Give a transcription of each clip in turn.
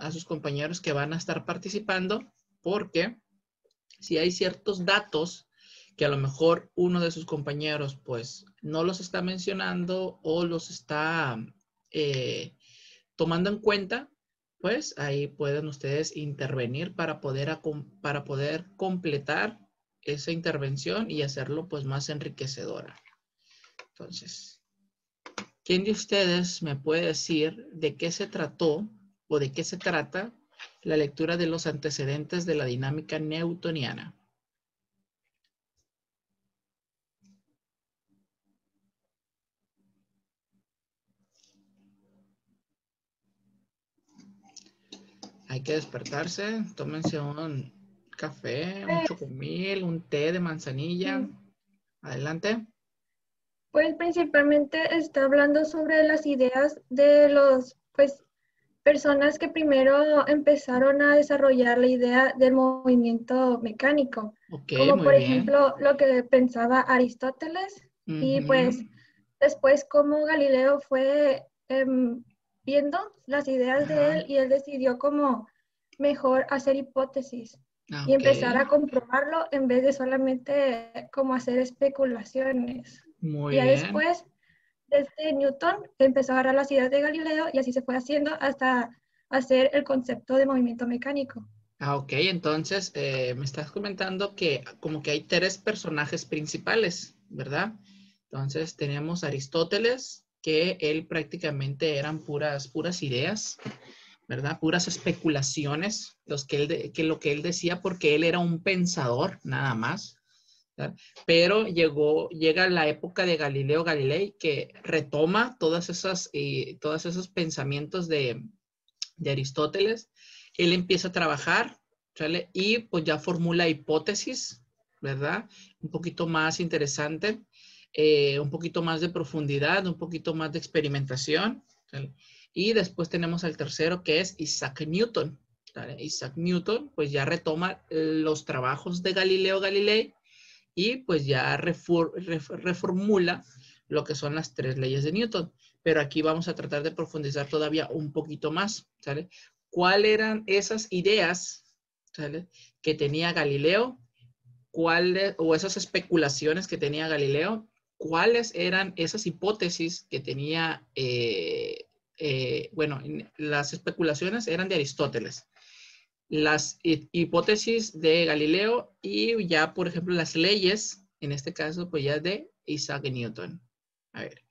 a sus compañeros que van a estar participando, porque si hay ciertos datos que a lo mejor uno de sus compañeros pues no los está mencionando o los está tomando en cuenta, pues ahí pueden ustedes intervenir para poder completar esa intervención y hacerlo pues más enriquecedora. Entonces, ¿quién de ustedes me puede decir de qué se trató o de qué se trata la lectura de los antecedentes de la dinámica newtoniana? Hay que despertarse, tómense un café, un chocomil, un té de manzanilla. Adelante. Pues principalmente está hablando sobre las ideas de los, pues, personas que primero empezaron a desarrollar la idea del movimiento mecánico, Ok, como muy por bien. ejemplo lo que pensaba Aristóteles, y pues después como Galileo fue viendo las ideas de Ajá. él y él decidió como mejor hacer hipótesis y Ok, empezar a comprobarlo en vez de solamente como hacer especulaciones. Y muy ya bien. después, desde Newton, empezó a agarrar las ideas de Galileo y así se fue haciendo hasta hacer el concepto de movimiento mecánico. Ok, entonces me estás comentando que como que hay tres personajes principales, ¿verdad? Entonces tenemos a Aristóteles, que él prácticamente eran puras ideas, ¿verdad? Puras especulaciones, lo que él decía, porque él era un pensador, nada más, ¿verdad? Pero llega la época de Galileo Galilei, que retoma todos esos pensamientos de Aristóteles. Él empieza a trabajar, ¿sale? Y pues ya formula hipótesis, ¿verdad? Un poquito más interesante, un poquito más de profundidad, un poquito más de experimentación, ¿sale? Y después tenemos al tercero, que es Isaac Newton, ¿sale? Isaac Newton pues ya retoma los trabajos de Galileo Galilei y pues ya reformula lo que son las tres leyes de Newton. Pero aquí vamos a tratar de profundizar todavía un poquito más, ¿sale? ¿Cuáles eran esas ideas, ¿sale?, que tenía Galileo? O esas especulaciones que tenía Galileo? ¿Cuáles eran esas hipótesis que tenía? Bueno, las especulaciones eran de Aristóteles, las hipótesis de Galileo y ya, por ejemplo, las leyes, en este caso, pues ya de Isaac Newton. A ver,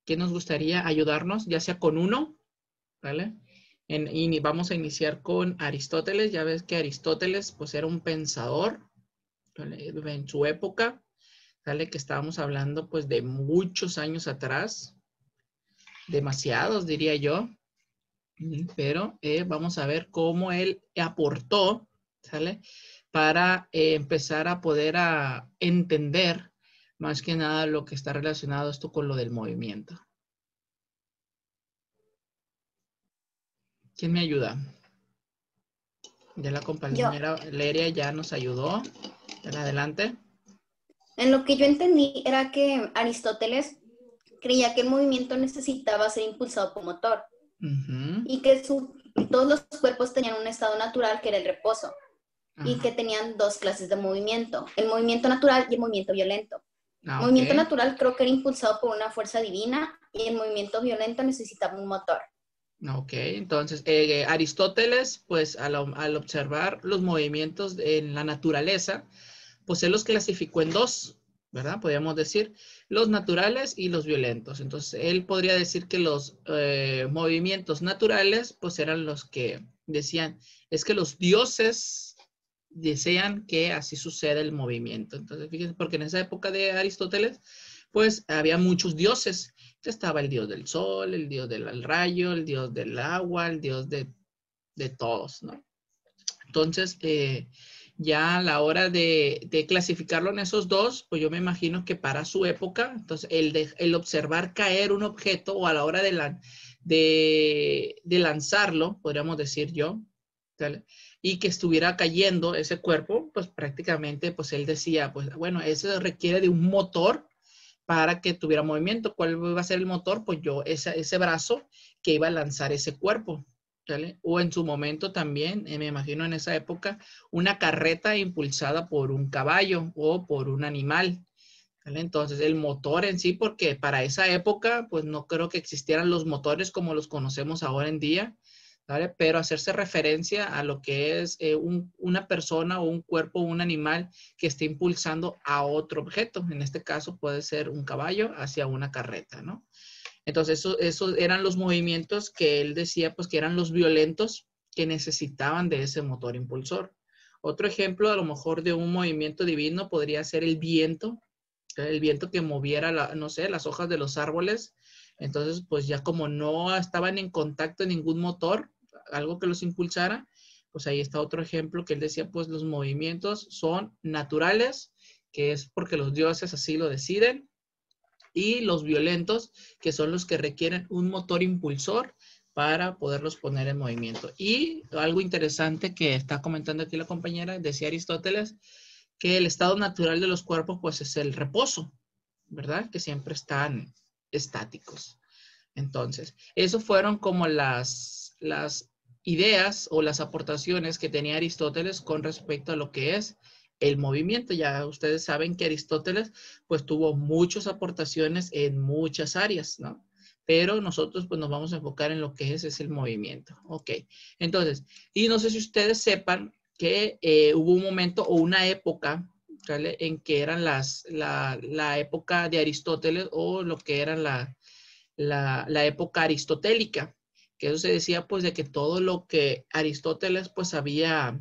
¿qué nos gustaría ayudarnos? Ya sea con uno, ¿vale? Y vamos a iniciar con Aristóteles. Ya ves que Aristóteles, pues era un pensador, ¿vale?, en su época, ¿vale? Que estábamos hablando, pues, de muchos años atrás, demasiados, diría yo. Pero vamos a ver cómo él aportó, ¿sale?, para empezar a poder entender más que nada lo que está relacionado esto con lo del movimiento. ¿Quién me ayuda? Ya la Yo, compañera Leria ya nos ayudó. Adelante. en lo que yo entendí era que Aristóteles creía que el movimiento necesitaba ser impulsado por motor y que todos los cuerpos tenían un estado natural que era el reposo y que tenían dos clases de movimiento, el movimiento natural y el movimiento violento. El Ok. movimiento natural creo que era impulsado por una fuerza divina y el movimiento violento necesitaba un motor. Ok, entonces Aristóteles, pues al observar los movimientos en la naturaleza, pues él los clasificó en dos, ¿verdad? Podríamos decir los naturales y los violentos. Entonces él podría decir que los movimientos naturales, pues eran los que decían, es que los dioses desean que así suceda el movimiento. Entonces, fíjense, porque en esa época de Aristóteles, pues había muchos dioses. Estaba el dios del sol, el dios del rayo, el dios del agua, el dios de todos, ¿no? Entonces, ya a la hora de clasificarlo en esos dos, pues yo me imagino que para su época, entonces el observar caer un objeto o a la hora de lanzarlo, podríamos decir yo, ¿vale?, y que estuviera cayendo ese cuerpo, pues prácticamente, pues él decía, pues bueno, eso requiere de un motor para que tuviera movimiento. ¿Cuál va a ser el motor? Pues ese brazo que iba a lanzar ese cuerpo. ¿vale? O en su momento también, me imagino en esa época, una carreta impulsada por un caballo o por un animal, ¿vale? Entonces, el motor en sí, porque para esa época, pues no creo que existieran los motores como los conocemos ahora en día, ¿vale? Pero hacerse referencia a lo que es una persona o un cuerpo o un animal que esté impulsando a otro objeto. En este caso puede ser un caballo hacia una carreta, ¿no? Entonces, esos eran los movimientos que él decía, pues que eran los violentos que necesitaban de ese motor impulsor. Otro ejemplo, a lo mejor, de un movimiento divino podría ser el viento que moviera, no sé, las hojas de los árboles. Entonces, pues ya como no estaban en contacto ningún motor, algo que los impulsara, pues ahí está otro ejemplo que él decía, pues los movimientos son naturales, que es porque los dioses así lo deciden, y los violentos, que son los que requieren un motor impulsor para poderlos poner en movimiento. Y algo interesante que está comentando aquí la compañera, decía Aristóteles, que el estado natural de los cuerpos pues es el reposo, ¿verdad? Que siempre están estáticos. Entonces, eso fueron como las ideas o las aportaciones que tenía Aristóteles con respecto a lo que es el movimiento. Ya ustedes saben que Aristóteles pues tuvo muchas aportaciones en muchas áreas, ¿no? Pero nosotros pues nos vamos a enfocar en lo que es el movimiento. Ok, entonces, y no sé si ustedes sepan que hubo un momento o una época, ¿vale? En que eran la época de Aristóteles o lo que era la época aristotélica, que eso se decía pues de que todo lo que Aristóteles pues había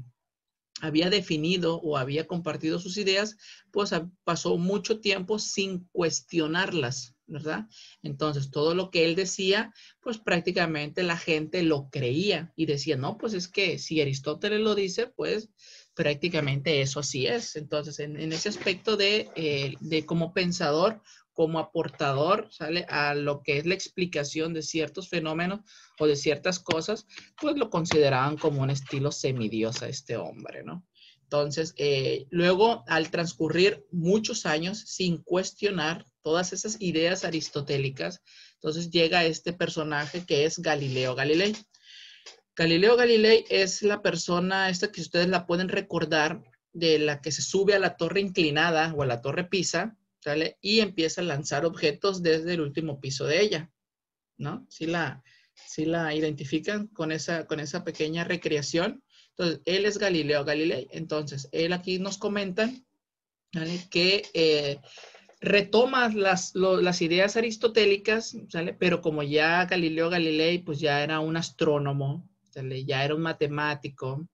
definido o había compartido sus ideas, pues pasó mucho tiempo sin cuestionarlas, ¿verdad? Entonces, todo lo que él decía, pues prácticamente la gente lo creía y decía, no, pues es que si Aristóteles lo dice, pues prácticamente eso así es. Entonces, en ese aspecto de como pensador, como aportador, ¿sale? A lo que es la explicación de ciertos fenómenos o de ciertas cosas, pues lo consideraban como un estilo semidios a este hombre, ¿no? Entonces, luego, al transcurrir muchos años sin cuestionar todas esas ideas aristotélicas, entonces llega este personaje que es Galileo Galilei. Galileo Galilei es la persona esta que ustedes la pueden recordar, de la que se sube a la torre inclinada o a la torre Pisa, ¿sale? Y empieza a lanzar objetos desde el último piso de ella, ¿no? Sí la identifican con esa pequeña recreación. Entonces, él es Galileo Galilei. Entonces, él aquí nos comenta, ¿vale? Que retoma las ideas aristotélicas, ¿sale? Pero como ya Galileo Galilei, pues ya era un astrónomo, ¿sale? Ya era un matemático,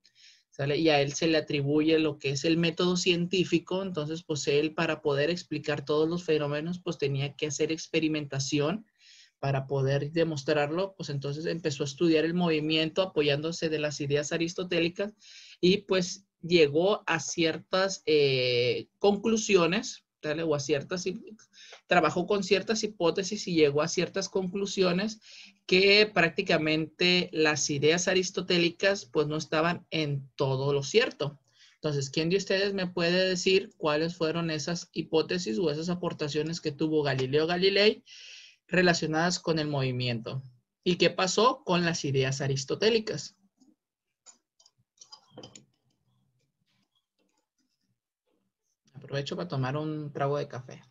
¿sale? Y a él se le atribuye lo que es el método científico. Entonces, pues él, para poder explicar todos los fenómenos, pues tenía que hacer experimentación para poder demostrarlo. Pues entonces empezó a estudiar el movimiento apoyándose de las ideas aristotélicas y pues llegó a ciertas conclusiones, ¿vale? O a trabajó con ciertas hipótesis y llegó a ciertas conclusiones que prácticamente las ideas aristotélicas pues no estaban en todo lo cierto. Entonces, ¿quién de ustedes me puede decir cuáles fueron esas hipótesis o esas aportaciones que tuvo Galileo Galilei relacionadas con el movimiento? ¿Y qué pasó con las ideas aristotélicas? Aprovecho para tomar un trago de café.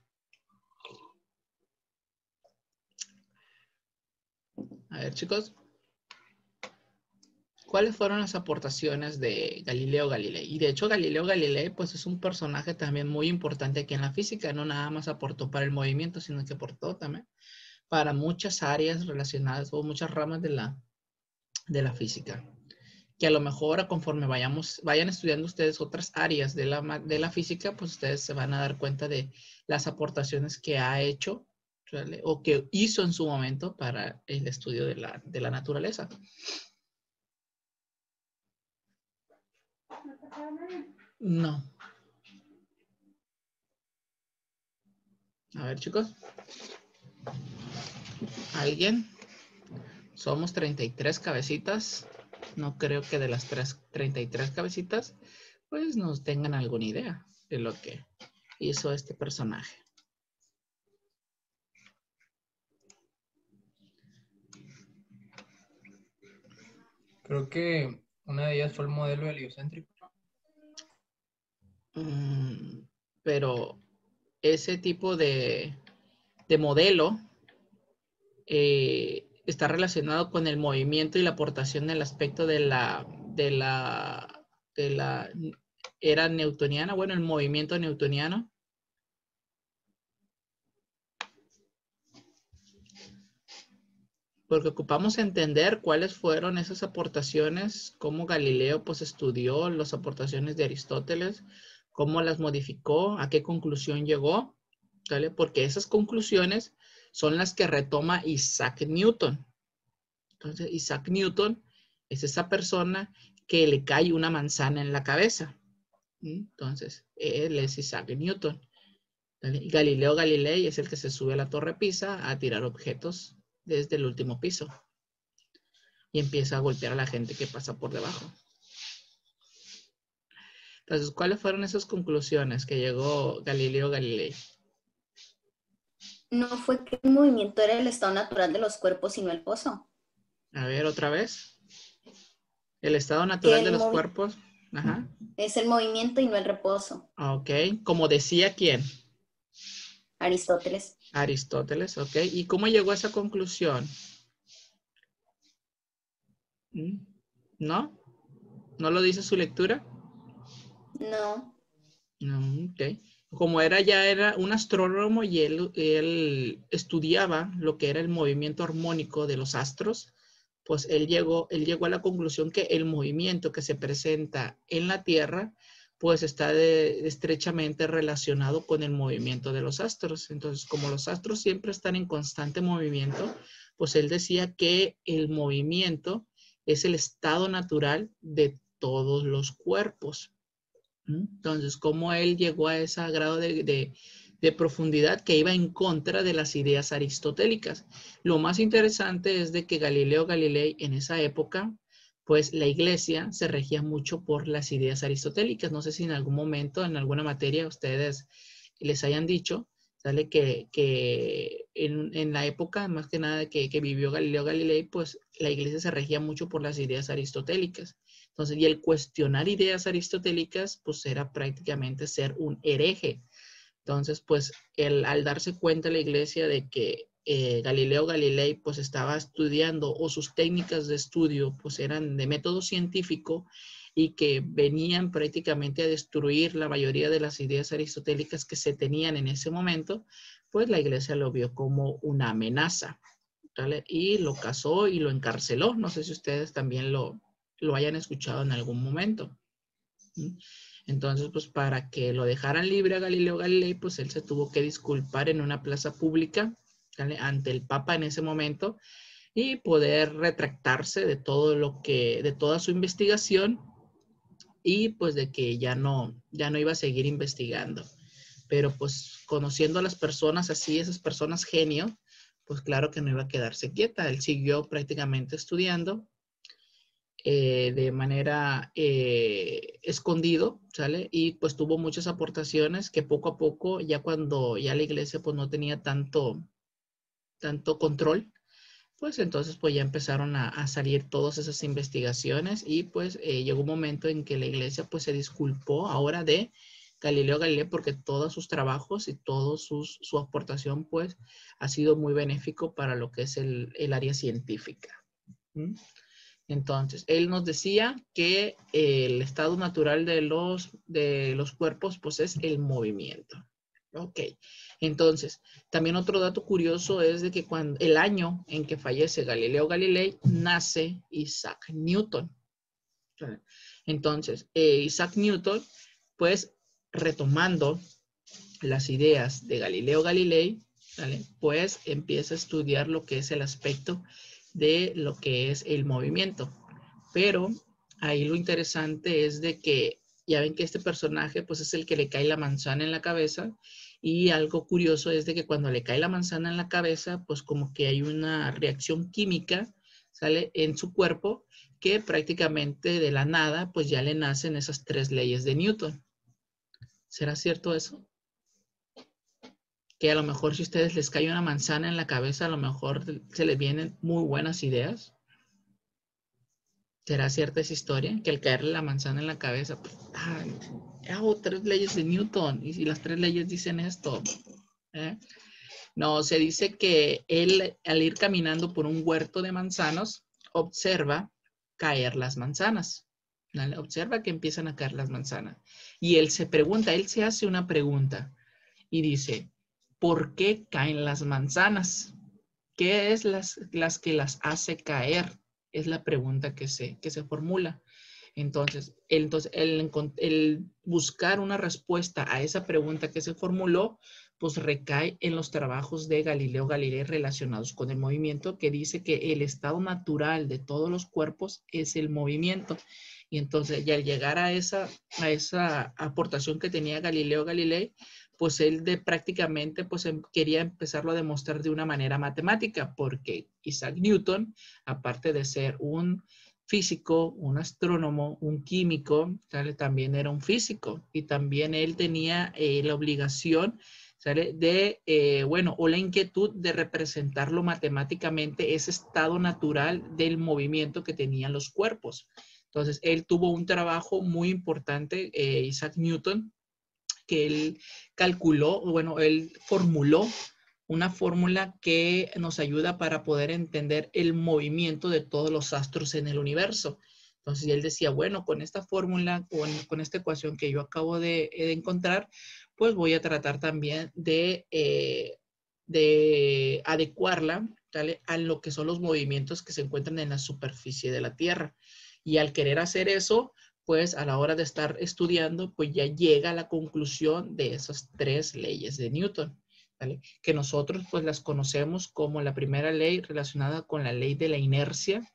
A ver, chicos, ¿cuáles fueron las aportaciones de Galileo Galilei? Y de hecho, Galileo Galilei, pues es un personaje también muy importante aquí en la física. No nada más aportó para el movimiento, sino que aportó también para muchas áreas relacionadas o muchas ramas de la física. Que a lo mejor conforme vayan estudiando ustedes otras áreas de la física, pues ustedes se van a dar cuenta de las aportaciones que ha hecho, ¿vale? O que hizo en su momento para el estudio de la naturaleza. No. A ver, chicos. ¿Alguien? Somos 33 cabecitas. No creo que de las 33 cabecitas, pues nos tengan alguna idea de lo que hizo este personaje. Creo que una de ellas fue el modelo heliocéntrico. Pero ese tipo de modelo está relacionado con el movimiento y la aportación del aspecto de la era newtoniana, bueno, el movimiento newtoniano. Porque ocupamos entender cuáles fueron esas aportaciones, cómo Galileo pues estudió las aportaciones de Aristóteles, cómo las modificó, a qué conclusión llegó, ¿vale? Porque esas conclusiones son las que retoma Isaac Newton. Entonces, Isaac Newton es esa persona que le cae una manzana en la cabeza. Entonces, él es Isaac Newton. ¿Vale? Y Galileo Galilei es el que se sube a la Torre Pisa a tirar objetos desde el último piso y empieza a golpear a la gente que pasa por debajo. Entonces, ¿cuáles fueron esas conclusiones que llegó Galileo Galilei? No fue que el movimiento era el estado natural de los cuerpos, sino el pozo. A ver, otra vez. El estado natural de los cuerpos. Ajá. Es el movimiento y no el reposo. Ok. Como decía ¿quién? Aristóteles. Aristóteles, ok. ¿Y cómo llegó a esa conclusión? ¿No? ¿No lo dice su lectura? No. No, ok. Como ya era un astrónomo y él estudiaba lo que era el movimiento armónico de los astros, pues él llegó a la conclusión que el movimiento que se presenta en la Tierra, pues está estrechamente relacionado con el movimiento de los astros. Entonces, como los astros siempre están en constante movimiento, pues él decía que el movimiento es el estado natural de todos los cuerpos. Entonces, ¿cómo él llegó a ese grado de profundidad que iba en contra de las ideas aristotélicas? Lo más interesante es de que Galileo Galilei en esa época, pues la iglesia se regía mucho por las ideas aristotélicas. No sé si en algún momento, en alguna materia, ustedes les hayan dicho, ¿sale? Que en la época, más que nada, que vivió Galileo Galilei, pues la iglesia se regía mucho por las ideas aristotélicas. Entonces, y el cuestionar ideas aristotélicas, pues era prácticamente ser un hereje. Entonces, pues al darse cuenta la iglesia de que Galileo Galilei pues estaba estudiando o sus técnicas de estudio pues eran de método científico y que venían prácticamente a destruir la mayoría de las ideas aristotélicas que se tenían en ese momento, pues la iglesia lo vio como una amenaza, ¿vale? Y lo casó y lo encarceló. No sé si ustedes también lo hayan escuchado en algún momento. Entonces, pues para que lo dejaran libre a Galileo Galilei, pues él se tuvo que disculpar en una plaza pública, ¿vale? Ante el Papa en ese momento y poder retractarse de de toda su investigación y pues de que ya no iba a seguir investigando. Pero pues conociendo a las personas así, esas personas genio, pues claro que no iba a quedarse quieta. Él siguió prácticamente estudiando de manera escondido, ¿sale? Y pues tuvo muchas aportaciones que poco a poco, ya cuando ya la iglesia pues no tenía tanto control, pues entonces pues ya empezaron a salir todas esas investigaciones y pues llegó un momento en que la iglesia pues se disculpó ahora de Galileo Galilei porque todos sus trabajos y su aportación pues ha sido muy benéfico para lo que es el área científica. Entonces, él nos decía que el estado natural de los cuerpos pues es el movimiento. Ok, entonces, también otro dato curioso es de que cuando el año en que fallece Galileo Galilei, nace Isaac Newton. Entonces, Isaac Newton, pues retomando las ideas de Galileo Galilei, ¿vale? Pues empieza a estudiar lo que es el aspecto de lo que es el movimiento. Pero ahí lo interesante es de que ya ven que este personaje pues es el que le cae la manzana en la cabeza y algo curioso es de que cuando le cae la manzana en la cabeza pues como que hay una reacción química, ¿sale? En su cuerpo que prácticamente de la nada pues ya le nacen esas 3 leyes de Newton. ¿Será cierto eso? Que a lo mejor si a ustedes les cae una manzana en la cabeza, a lo mejor se les vienen muy buenas ideas. ¿Será cierta esa historia? Que al caerle la manzana en la cabeza, pues, hago 3 leyes de Newton y si las 3 leyes dicen esto. No, se dice que él al ir caminando por un huerto de manzanos, observa caer las manzanas. ¿Vale? Observa que empiezan a caer las manzanas. Y él se pregunta, él se hace una pregunta y dice, ¿por qué caen las manzanas? ¿Qué es las que las hace caer? Es la pregunta que se formula. Entonces, el buscar una respuesta a esa pregunta que se formuló, pues recae en los trabajos de Galileo Galilei relacionados con el movimiento, que dice que el estado natural de todos los cuerpos es el movimiento. Y entonces, ya al llegar a esa aportación que tenía Galileo Galilei, pues él prácticamente pues quería empezarlo a demostrar de una manera matemática, porque Isaac Newton, aparte de ser un físico, un astrónomo, un químico, ¿sale? También era un físico y también él tenía la obligación, ¿sale? O la inquietud de representarlo matemáticamente, ese estado natural del movimiento que tenían los cuerpos. Entonces, él tuvo un trabajo muy importante, Isaac Newton, que él él formuló una fórmula que nos ayuda para poder entender el movimiento de todos los astros en el universo. Entonces, él decía, bueno, con esta fórmula, con esta ecuación que yo acabo de encontrar, pues voy a tratar también de adecuarla, ¿vale? A lo que son los movimientos que se encuentran en la superficie de la Tierra. Y al querer hacer eso, pues a la hora de estar estudiando, pues ya llega a la conclusión de esas 3 leyes de Newton, ¿vale? Que nosotros pues las conocemos como la primera ley relacionada con la ley de la inercia,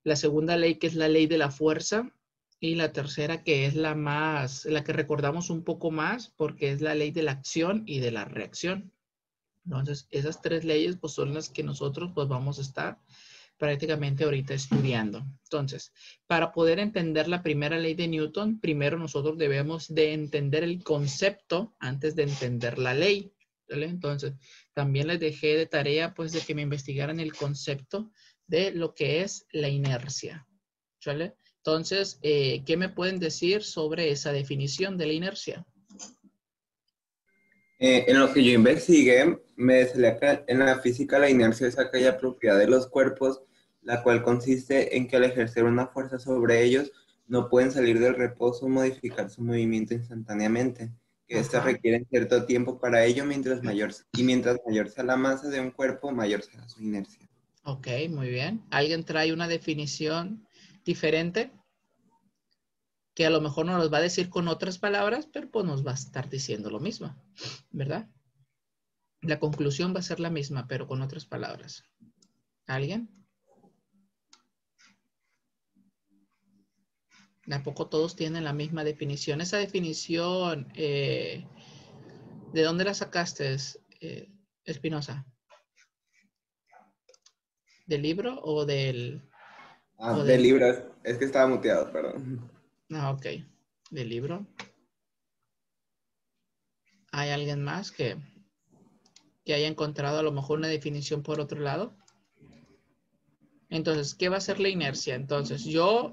la segunda ley que es la ley de la fuerza y la tercera que es la que recordamos un poco más porque es la ley de la acción y de la reacción. Entonces, esas 3 leyes pues son las que nosotros pues vamos a estar prácticamente ahorita estudiando. Entonces, para poder entender la primera ley de Newton, primero nosotros debemos de entender el concepto antes de entender la ley, ¿vale? Entonces, también les dejé de tarea, pues, de que me investigaran el concepto de lo que es la inercia, ¿vale? Entonces, ¿qué me pueden decir sobre esa definición de la inercia? En lo que yo investigué, me decía que en la física la inercia es aquella propiedad de los cuerpos, la cual consiste en que al ejercer una fuerza sobre ellos, no pueden salir del reposo o modificar su movimiento instantáneamente, que éste requiere cierto tiempo para ello, mientras mayor sea la masa de un cuerpo, mayor será su inercia. Ok, muy bien. ¿Alguien trae una definición diferente? Que a lo mejor no nos va a decir con otras palabras, pero pues nos va a estar diciendo lo mismo, ¿verdad? La conclusión va a ser la misma, pero con otras palabras. ¿Alguien? ¿A poco todos tienen la misma definición? Esa definición, ¿de dónde la sacaste, Espinosa? ¿Del libro o del...? Del libro, es que estaba muteado, perdón. Ok, del libro. ¿Hay alguien más que haya encontrado a lo mejor una definición por otro lado? Entonces, ¿qué va a ser la inercia? Entonces,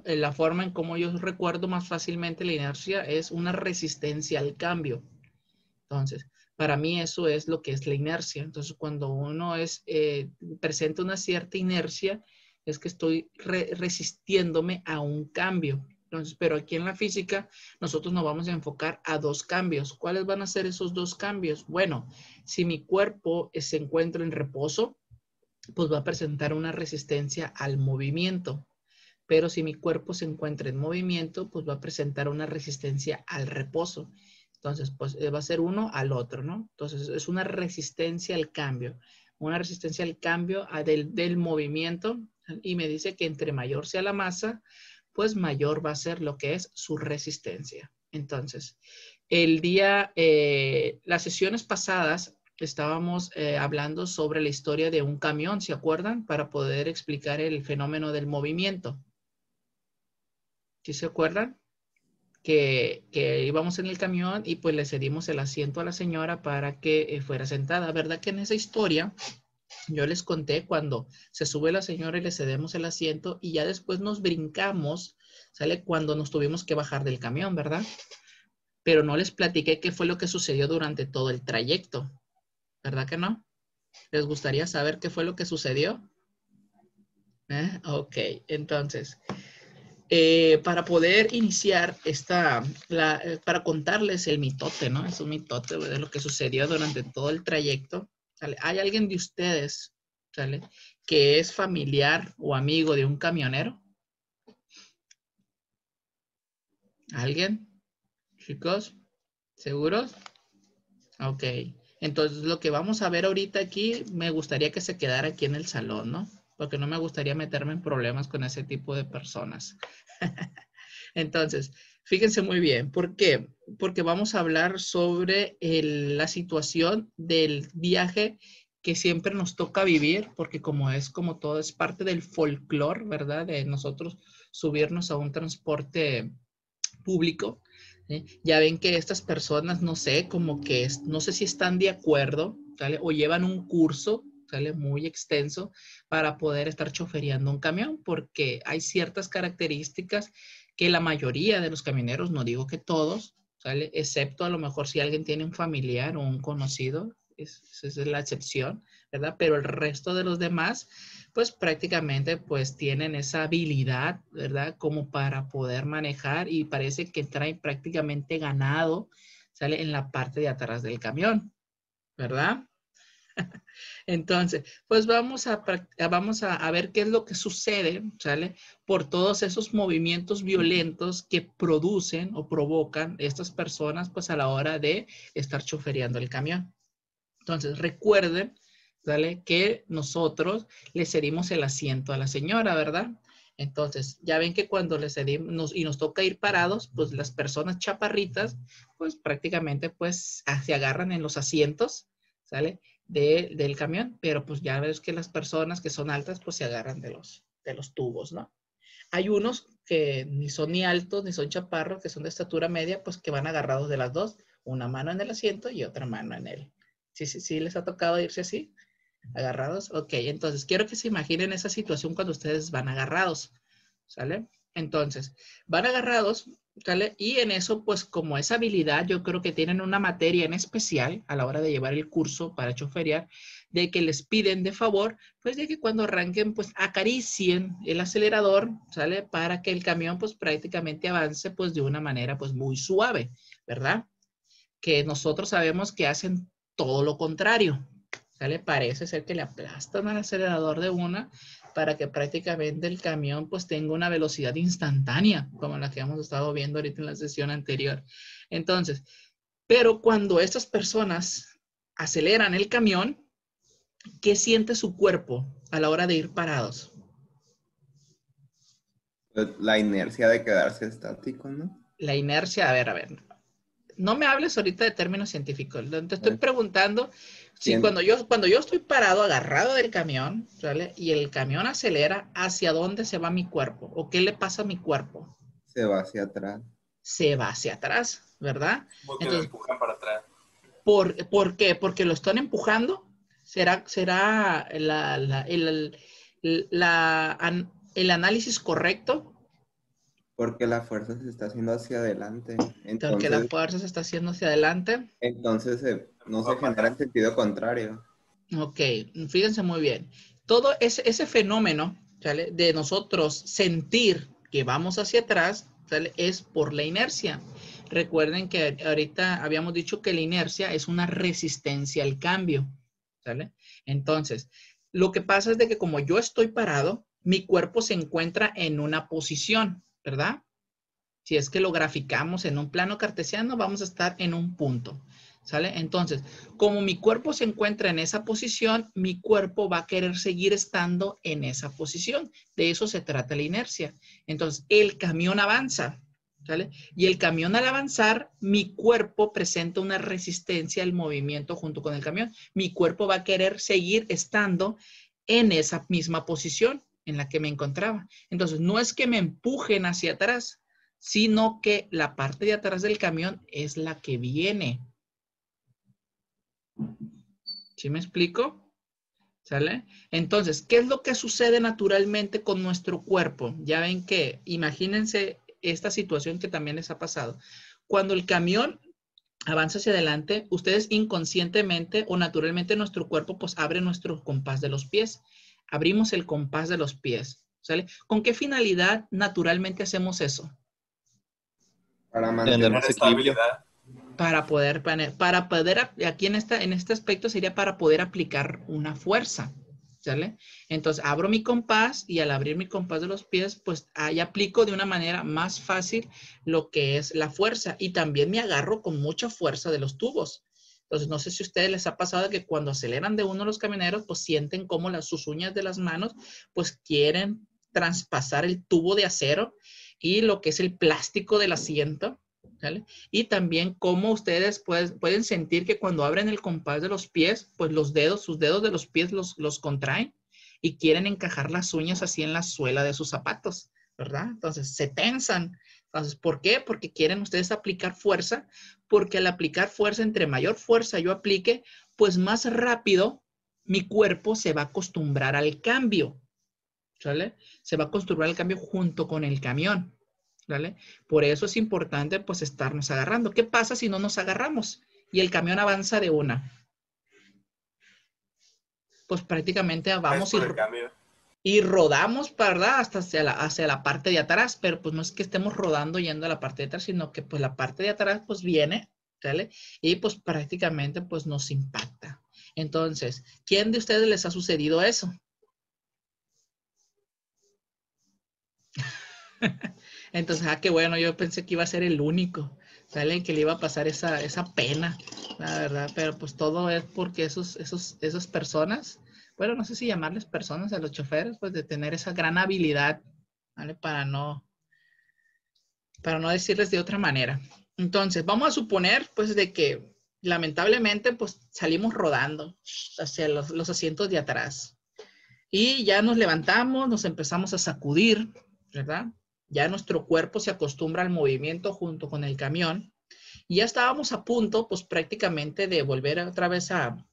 la forma en cómo yo recuerdo más fácilmente la inercia es una resistencia al cambio. Entonces, para mí eso es lo que es la inercia. Entonces, cuando uno presenta una cierta inercia, es que estoy resistiéndome a un cambio. Entonces, pero aquí en la física, nosotros nos vamos a enfocar a 2 cambios. ¿Cuáles van a ser esos 2 cambios? Bueno, si mi cuerpo se encuentra en reposo, pues va a presentar una resistencia al movimiento. Pero si mi cuerpo se encuentra en movimiento, pues va a presentar una resistencia al reposo. Entonces, pues va a ser uno al otro, ¿no? Entonces, es una resistencia al cambio. Una resistencia al cambio del movimiento. Y me dice que entre mayor sea la masa, pues mayor va a ser lo que es su resistencia. Entonces, las sesiones pasadas estábamos hablando sobre la historia de un camión, ¿se acuerdan? Para poder explicar el fenómeno del movimiento. ¿Sí se acuerdan? Que íbamos en el camión y pues le cedimos el asiento a la señora para que fuera sentada. ¿Verdad que en esa historia Yo les conté cuando se sube la señora y le cedemos el asiento y ya después nos brincamos, ¿sale? Cuando nos tuvimos que bajar del camión, ¿verdad? Pero no les platiqué qué fue lo que sucedió durante todo el trayecto, ¿verdad que no? ¿Les gustaría saber qué fue lo que sucedió? Ok, entonces, para poder iniciar para contarles el mitote, ¿no? Es un mitote de lo que sucedió durante todo el trayecto. ¿Sale? ¿Hay alguien de ustedes, ¿sale?, que es familiar o amigo de un camionero? ¿Alguien? Chicos, ¿seguros? Ok, entonces lo que vamos a ver ahorita aquí, me gustaría que se quedara aquí en el salón, ¿no? Porque no me gustaría meterme en problemas con ese tipo de personas. Entonces, fíjense muy bien. ¿Por qué? Porque vamos a hablar sobre la situación del viaje que siempre nos toca vivir, porque como todo es parte del folclore, ¿verdad? De nosotros subirnos a un transporte público. Ya ven que estas personas, no sé, no sé si están de acuerdo, ¿sale? O llevan un curso, ¿sale?, muy extenso para poder estar chofereando un camión, porque hay ciertas características que la mayoría de los camioneros, no digo que todos, ¿sale?, excepto a lo mejor si alguien tiene un familiar o un conocido, esa es la excepción, ¿verdad? Pero el resto de los demás, pues prácticamente pues tienen esa habilidad, ¿verdad?, como para poder manejar, y parece que traen prácticamente ganado, ¿sale?, en la parte de atrás del camión, ¿verdad? Entonces, pues vamos a ver qué es lo que sucede, ¿sale?, por todos esos movimientos violentos que producen o provocan estas personas, pues a la hora de estar chofereando el camión. Entonces, recuerden, ¿sale?, que nosotros le cedimos el asiento a la señora, ¿verdad? Entonces, ya ven que cuando le cedimos y nos toca ir parados, pues las personas chaparritas, pues prácticamente pues se agarran en los asientos, ¿sale?, del camión, pero pues ya ves que las personas que son altas, pues se agarran de los tubos, ¿no? Hay unos que ni son ni altos ni son chaparros, que son de estatura media, pues que van agarrados de las dos, una mano en el asiento y otra mano en él. Sí, les ha tocado irse así, agarrados. Ok, entonces quiero que se imaginen esa situación cuando ustedes van agarrados, ¿sale? Entonces, van agarrados, ¿sale? Y en eso, pues como esa habilidad, yo creo que tienen una materia en especial a la hora de llevar el curso para choferear, de que les piden de favor, pues de que cuando arranquen, pues acaricien el acelerador, ¿sale? Para que el camión, pues prácticamente avance, pues de una manera, pues muy suave, ¿verdad? Que nosotros sabemos que hacen todo lo contrario, ¿sale? Parece ser que le aplastan al acelerador de una para que prácticamente el camión pues tenga una velocidad instantánea, como la que hemos estado viendo ahorita en la sesión anterior. Entonces, pero cuando estas personas aceleran el camión, ¿qué siente su cuerpo a la hora de ir parados? La inercia de quedarse estático, ¿no? La inercia, a ver. No me hables ahorita de términos científicos. Te estoy preguntando si cuando yo estoy parado, agarrado del camión, ¿sale?, y el camión acelera, ¿hacia dónde se va mi cuerpo? ¿O qué le pasa a mi cuerpo? Se va hacia atrás. Se va hacia atrás, ¿verdad? Porque Entonces, lo empujan para atrás. ¿por qué? ¿Porque lo están empujando? ¿Será el análisis correcto? Porque la fuerza se está haciendo hacia adelante. Porque la fuerza se está haciendo hacia adelante. Entonces no se genera en sentido contrario. Ok, fíjense muy bien. Todo ese fenómeno, ¿sale?, de nosotros sentir que vamos hacia atrás, ¿sale?, es por la inercia. Recuerden que ahorita habíamos dicho que la inercia es una resistencia al cambio, ¿sale? Entonces, lo que pasa es de que como yo estoy parado, mi cuerpo se encuentra en una posición, ¿verdad? Si es que lo graficamos en un plano cartesiano, vamos a estar en un punto, ¿sale? Entonces, como mi cuerpo se encuentra en esa posición, mi cuerpo va a querer seguir estando en esa posición. De eso se trata la inercia. Entonces, el camión avanza, ¿sale? Y el camión al avanzar, mi cuerpo presenta una resistencia al movimiento junto con el camión. Mi cuerpo va a querer seguir estando en esa misma posición en la que me encontraba. Entonces, no es que me empujen hacia atrás, sino que la parte de atrás del camión es la que viene. ¿Sí me explico? ¿Sale? Entonces, ¿qué es lo que sucede naturalmente con nuestro cuerpo? Ya ven que, imagínense esta situación que también les ha pasado. Cuando el camión avanza hacia adelante, ustedes inconscientemente o naturalmente nuestro cuerpo pues abre nuestro compás de los pies. Abrimos el compás de los pies, ¿sale? ¿Con qué finalidad naturalmente hacemos eso? Para mantener más equilibrio. Para poder, aquí en este aspecto sería para poder aplicar una fuerza, ¿sale? Entonces abro mi compás y al abrir mi compás de los pies, pues ahí aplico de una manera más fácil lo que es la fuerza y también me agarro con mucha fuerza de los tubos. Entonces no sé si a ustedes les ha pasado que cuando aceleran de uno los camioneros, pues sienten como sus uñas de las manos, pues quieren traspasar el tubo de acero y lo que es el plástico del asiento. ¿Vale? Y también cómo ustedes pueden sentir que cuando abren el compás de los pies, pues sus dedos de los pies los contraen y quieren encajar las uñas así en la suela de sus zapatos, ¿verdad? Entonces se tensan. Entonces, ¿por qué? Porque quieren ustedes aplicar fuerza, porque al aplicar fuerza, entre mayor fuerza yo aplique, pues más rápido mi cuerpo se va a acostumbrar al cambio, ¿sale? Se va a acostumbrar al cambio junto con el camión. ¿Vale? Por eso es importante pues estarnos agarrando. ¿Qué pasa si no nos agarramos y el camión avanza de una? Pues prácticamente vamos y rodamos, ¿verdad? Hasta hacia la parte de atrás, pero pues no es que estemos rodando yendo a la parte de atrás, sino que pues la parte de atrás pues viene, ¿vale? Y pues prácticamente pues nos impacta. Entonces, ¿quién de ustedes les ha sucedido eso? Entonces, qué bueno, yo pensé que iba a ser el único, ¿sale? Que le iba a pasar esa pena, la verdad, pero pues todo es porque esas personas, bueno, no sé si llamarles personas a los choferes, pues de tener esa gran habilidad, ¿vale? Para no decirles de otra manera. Entonces, vamos a suponer, pues, de que lamentablemente, pues, salimos rodando hacia los asientos de atrás y ya nos levantamos, nos empezamos a sacudir, ¿verdad? Ya nuestro cuerpo se acostumbra al movimiento junto con el camión y ya estábamos a punto, pues prácticamente de volver otra vez a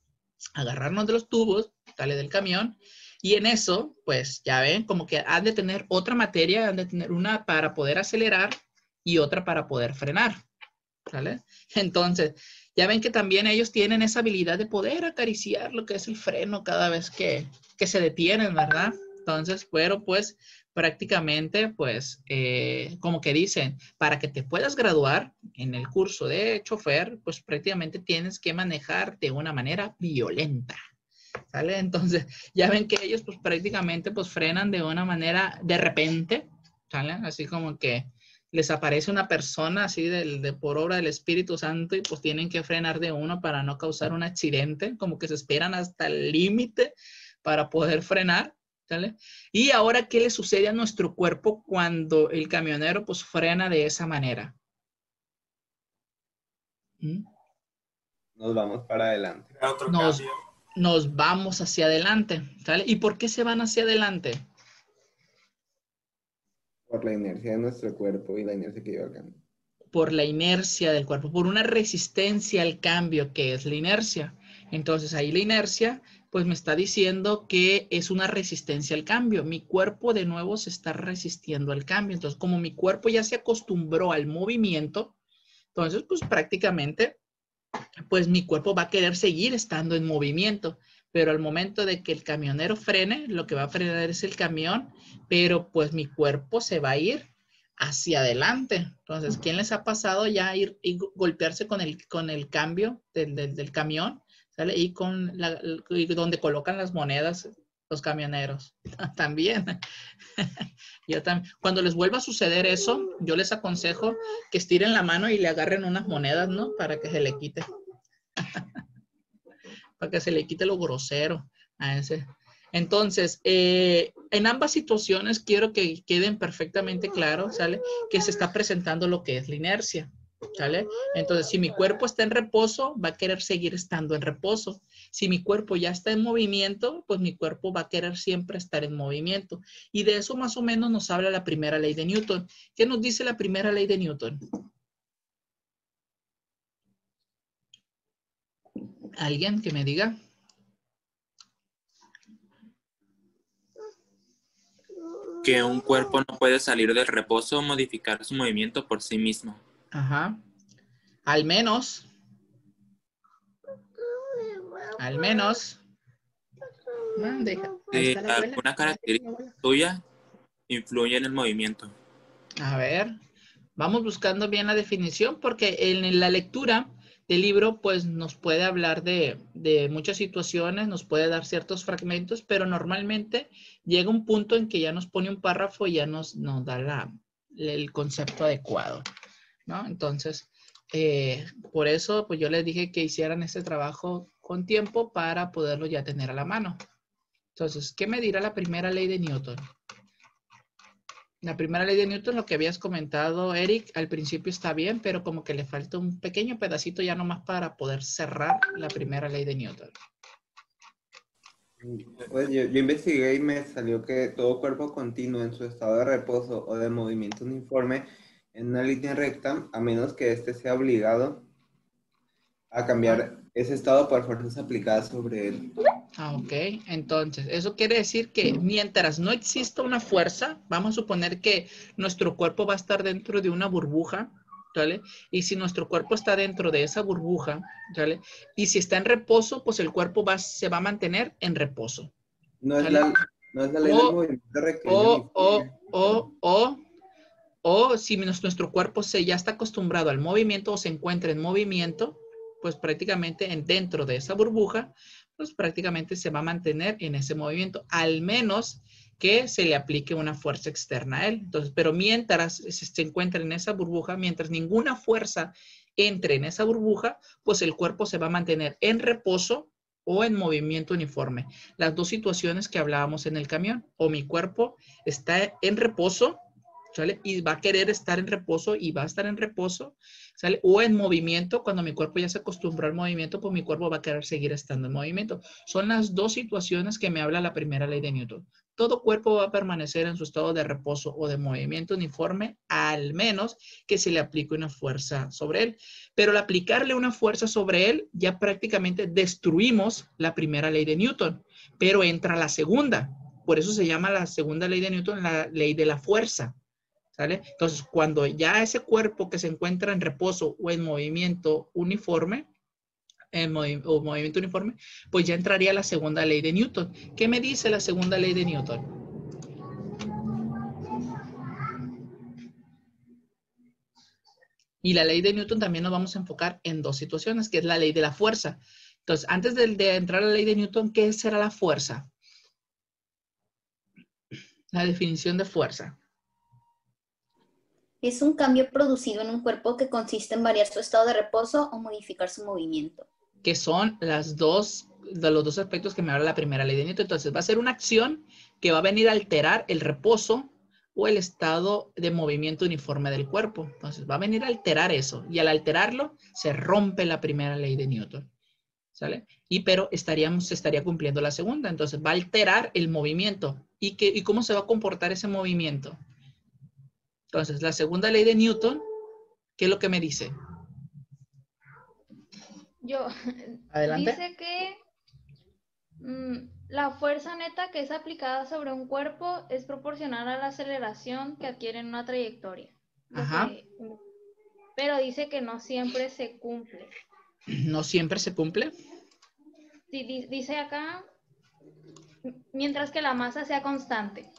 agarrarnos de los tubos, ¿vale? Del camión. Y en eso, pues ya ven, como que han de tener otra materia, han de tener una para poder acelerar y otra para poder frenar, ¿vale? Entonces, ya ven que también ellos tienen esa habilidad de poder acariciar lo que es el freno cada vez que se detienen, ¿verdad? Entonces, pero pues prácticamente, pues, como que dicen, para que te puedas graduar en el curso de chofer, pues prácticamente tienes que manejar de una manera violenta, ¿sale? Entonces, ya ven que ellos, pues prácticamente, pues frenan de una manera de repente, ¿sale? Así como que les aparece una persona así por obra del Espíritu Santo y pues tienen que frenar de uno para no causar un accidente, como que se esperan hasta el límite para poder frenar, ¿sale? Y ahora, ¿qué le sucede a nuestro cuerpo cuando el camionero pues frena de esa manera? Nos vamos para adelante. Nos vamos hacia adelante, ¿sale? ¿Y por qué se van hacia adelante? Por la inercia de nuestro cuerpo y la inercia que lleva el cambio. Por la inercia del cuerpo, por una resistencia al cambio que es la inercia. Entonces ahí la inercia pues me está diciendo que es una resistencia al cambio. Mi cuerpo de nuevo se está resistiendo al cambio. Entonces como mi cuerpo ya se acostumbró al movimiento, entonces pues prácticamente pues mi cuerpo va a querer seguir estando en movimiento. Pero al momento de que el camionero frene, lo que va a frenar es el camión, pero pues mi cuerpo se va a ir hacia adelante. Entonces, ¿quién les ha pasado ya ir y golpearse con el cambio del camión? ¿Sale? Y donde colocan las monedas los camioneros. También. Yo también. Cuando les vuelva a suceder eso, yo les aconsejo que estiren la mano y le agarren unas monedas, ¿no? Para que se le quite. Para que se le quite lo grosero a ese. Entonces, en ambas situaciones quiero que queden perfectamente claro, ¿sale? Que se está presentando lo que es la inercia, ¿sale? Entonces, si mi cuerpo está en reposo, va a querer seguir estando en reposo. Si mi cuerpo ya está en movimiento, pues mi cuerpo va a querer siempre estar en movimiento. Y de eso más o menos nos habla la primera ley de Newton. ¿Qué nos dice la primera ley de Newton? ¿Alguien que me diga? Que un cuerpo no puede salir del reposo o modificar su movimiento por sí mismo. Ajá. Al menos. Si alguna característica tuya influye en el movimiento. A ver, vamos buscando bien la definición porque en la lectura del libro pues nos puede hablar de muchas situaciones, nos puede dar ciertos fragmentos, pero normalmente llega un punto en que ya nos pone un párrafo y ya nos da el concepto adecuado, ¿no? Entonces, por eso pues yo les dije que hicieran este trabajo con tiempo para poderlo ya tener a la mano. Entonces, ¿qué me dirá la primera ley de Newton? La primera ley de Newton, lo que habías comentado, Eric, al principio está bien, pero como que le falta un pequeño pedacito ya nomás para poder cerrar la primera ley de Newton. Pues yo investigué y me salió que todo cuerpo continuo en su estado de reposo o de movimiento uniforme en una línea recta, a menos que éste sea obligado a cambiar ese estado por fuerzas aplicadas sobre él. Ok, entonces eso quiere decir que mientras no exista una fuerza, vamos a suponer que nuestro cuerpo va a estar dentro de una burbuja, ¿vale? Y si nuestro cuerpo está dentro de esa burbuja, ¿vale? Y si está en reposo, pues el cuerpo se va a mantener en reposo. No es ¿vale? no es la ley del movimiento rectilíneo. O si nuestro cuerpo ya está acostumbrado al movimiento o se encuentra en movimiento, pues prácticamente dentro de esa burbuja, pues prácticamente se va a mantener en ese movimiento, al menos que se le aplique una fuerza externa a él. Entonces, pero mientras se encuentra en esa burbuja, mientras ninguna fuerza entre en esa burbuja, pues el cuerpo se va a mantener en reposo o en movimiento uniforme. Las dos situaciones que hablábamos en el camión, o mi cuerpo está en reposo, ¿sale? Y va a querer estar en reposo y va a estar en reposo, ¿sale? O en movimiento, cuando mi cuerpo ya se acostumbró al movimiento, pues mi cuerpo va a querer seguir estando en movimiento. Son las dos situaciones que me habla la primera ley de Newton. Todo cuerpo va a permanecer en su estado de reposo o de movimiento uniforme, al menos que se le aplique una fuerza sobre él. Pero al aplicarle una fuerza sobre él, ya prácticamente destruimos la primera ley de Newton, pero entra la segunda. Por eso se llama la segunda ley de Newton la ley de la fuerza. ¿Sale? Entonces, cuando ya ese cuerpo que se encuentra en reposo o en movimiento uniforme, movimiento uniforme, pues ya entraría la segunda ley de Newton. ¿Qué me dice la segunda ley de Newton? Y la ley de Newton también nos vamos a enfocar en dos situaciones, que es la ley de la fuerza. Entonces, antes de entrar a la ley de Newton, ¿qué será la fuerza? La definición de fuerza. Es un cambio producido en un cuerpo que consiste en variar su estado de reposo o modificar su movimiento. Que son los dos aspectos que me habla la primera ley de Newton. Entonces, va a ser una acción que va a venir a alterar el reposo o el estado de movimiento uniforme del cuerpo. Entonces, va a venir a alterar eso. Y al alterarlo, se rompe la primera ley de Newton. ¿Sale? Pero se estaría cumpliendo la segunda. Entonces, va a alterar el movimiento. ¿Y cómo se va a comportar ese movimiento? Entonces, la segunda ley de Newton, ¿qué es lo que me dice? Adelante. Dice que la fuerza neta que es aplicada sobre un cuerpo es proporcional a la aceleración que adquiere en una trayectoria. Ajá. Pero dice que no siempre se cumple. ¿No siempre se cumple? Sí, dice acá, mientras que la masa sea constante.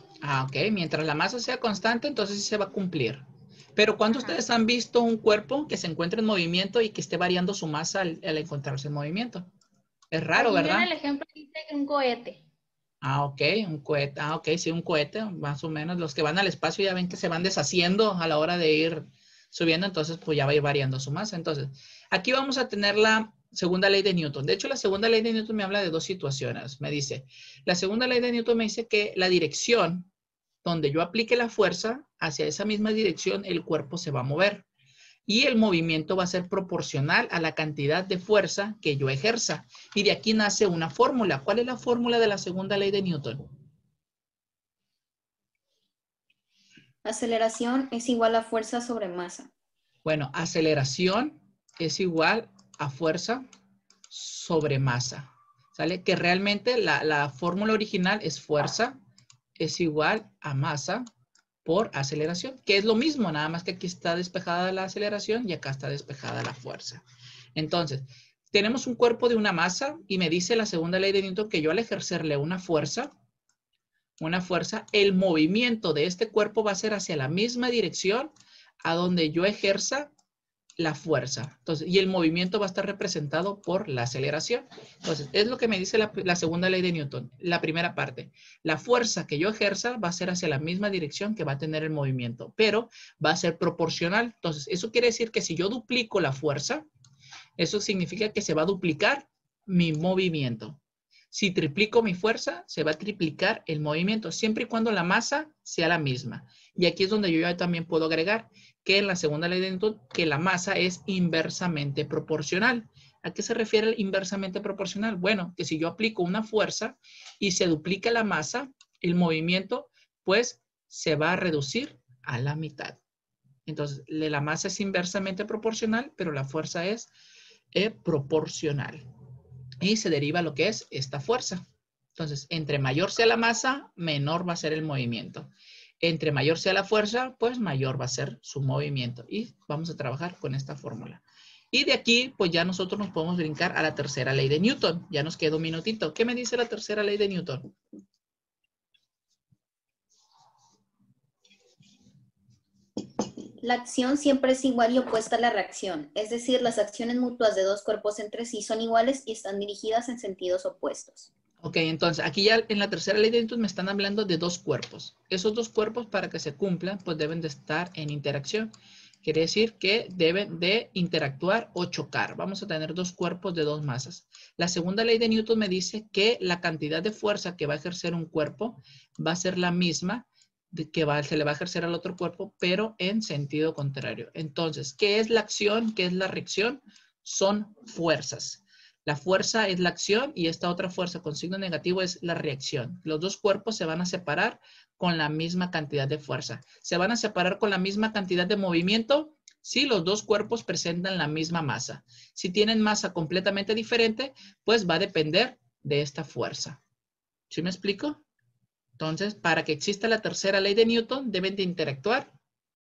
Ok. Mientras la masa sea constante, entonces sí se va a cumplir. Pero ¿cuándo ustedes han visto un cuerpo que se encuentre en movimiento y que esté variando su masa al encontrarse en movimiento? Es raro, aquí ¿verdad? en el ejemplo dice un cohete. Ok, un cohete. Ok, sí, un cohete, más o menos. Los que van al espacio ya ven que se van deshaciendo a la hora de ir subiendo, entonces pues ya va a ir variando su masa. Entonces, aquí vamos a tener la segunda ley de Newton. De hecho, la segunda ley de Newton me habla de dos situaciones. Me dice, la segunda ley de Newton me dice que la dirección donde yo aplique la fuerza, hacia esa misma dirección el cuerpo se va a mover. Y el movimiento va a ser proporcional a la cantidad de fuerza que yo ejerza. Y de aquí nace una fórmula. ¿Cuál es la fórmula de la segunda ley de Newton? Aceleración es igual a fuerza sobre masa. Bueno, aceleración es igual a fuerza sobre masa. ¿Sale? Que realmente la fórmula original es fuerza es igual a masa por aceleración, que es lo mismo, nada más que aquí está despejada la aceleración y acá está despejada la fuerza. Entonces, tenemos un cuerpo de una masa y me dice la segunda ley de Newton que yo al ejercerle una fuerza, el movimiento de este cuerpo va a ser hacia la misma dirección a donde yo ejerza la fuerza. Entonces, y el movimiento va a estar representado por la aceleración. Entonces, es lo que me dice la segunda ley de Newton. La primera parte, la fuerza que yo ejerza va a ser hacia la misma dirección que va a tener el movimiento, pero va a ser proporcional. Entonces, eso quiere decir que si yo duplico la fuerza, eso significa que se va a duplicar mi movimiento. Si triplico mi fuerza, se va a triplicar el movimiento, siempre y cuando la masa sea la misma. Y aquí es donde yo ya también puedo agregar que en la segunda ley de Newton, que la masa es inversamente proporcional. ¿A qué se refiere el inversamente proporcional? Bueno, que si yo aplico una fuerza y se duplica la masa, el movimiento, pues se va a reducir a la mitad. Entonces, la masa es inversamente proporcional, pero la fuerza es proporcional. Y se deriva lo que es esta fuerza. Entonces, entre mayor sea la masa, menor va a ser el movimiento. Entre mayor sea la fuerza, pues mayor va a ser su movimiento. Y vamos a trabajar con esta fórmula. Y de aquí, pues ya nosotros nos podemos brincar a la tercera ley de Newton. Ya nos queda un minutito. ¿Qué me dice la tercera ley de Newton? La acción siempre es igual y opuesta a la reacción, es decir, las acciones mutuas de dos cuerpos entre sí son iguales y están dirigidas en sentidos opuestos. Ok, entonces aquí ya en la tercera ley de Newton me están hablando de dos cuerpos. Esos dos cuerpos para que se cumplan pues deben de estar en interacción. Quiere decir que deben de interactuar o chocar. Vamos a tener dos cuerpos de dos masas. La segunda ley de Newton me dice que la cantidad de fuerza que va a ejercer un cuerpo va a ser la misma se le va a ejercer al otro cuerpo, pero en sentido contrario. Entonces, ¿qué es la acción? ¿Qué es la reacción? Son fuerzas. La fuerza es la acción y esta otra fuerza con signo negativo es la reacción. Los dos cuerpos se van a separar con la misma cantidad de fuerza. ¿Se van a separar con la misma cantidad de movimiento? Sí, los dos cuerpos presentan la misma masa. Si tienen masa completamente diferente, pues va a depender de esta fuerza. ¿Sí me explico? Entonces, para que exista la tercera ley de Newton, deben de interactuar